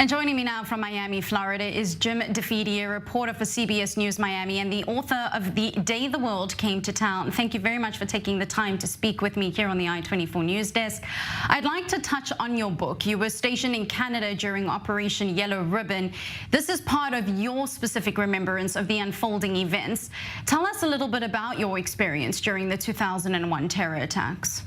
And joining me now from Miami, Florida, is Jim DeFede, a reporter for CBS News Miami and the author of The Day the World Came to Town. Thank you very much for taking the time to speak with me here on the I-24 News Desk. I'd like to touch on your book. You were stationed in Canada during Operation Yellow Ribbon. This is part of your specific remembrance of the unfolding events. Tell us a little bit about your experience during the 2001 terror attacks.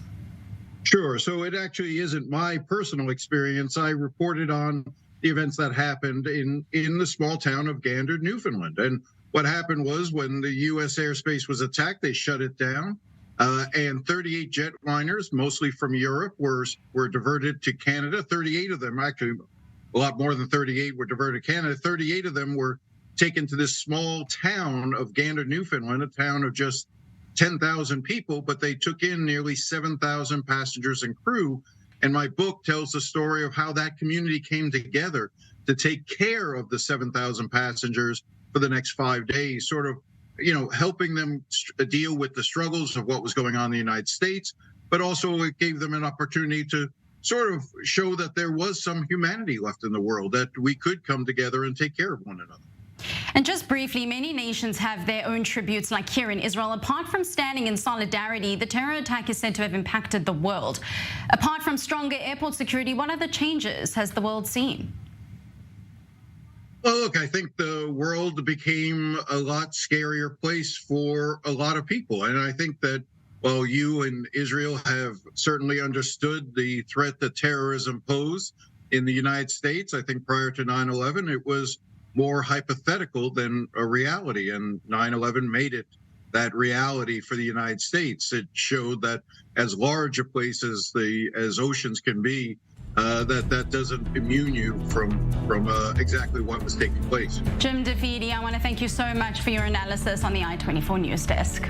Sure. So it actually isn't my personal experience. I reported on the events that happened in the small town of Gander, Newfoundland. And what happened was when the U.S. airspace was attacked, they shut it down. And 38 jetliners, mostly from Europe, were diverted to Canada. 38 of them, actually a lot more than 38, were diverted to Canada. 38 of them were taken to this small town of Gander, Newfoundland, a town of just 10,000 people, but they took in nearly 7,000 passengers and crew. And my book tells the story of how that community came together to take care of the 7,000 passengers for the next 5 days, sort of, helping them deal with the struggles of what was going on in the United States, but also it gave them an opportunity to sort of show that there was some humanity left in the world, that we could come together and take care of one another. And just briefly, many nations have their own tributes, like here in Israel. Apart from standing in solidarity, the terror attack is said to have impacted the world. Apart from stronger airport security, what other changes has the world seen? Well, look, I think the world became a lot scarier place for a lot of people. And I think that while you and Israel have certainly understood the threat that terrorism posed in the United States, I think prior to 9/11, it was more hypothetical than a reality, and 9/11 made it that reality for the United States. It showed that as large a place as oceans can be, that doesn't immune you from exactly what was taking place. Jim DeFede, I want to thank you so much for your analysis on the I-24 News Desk.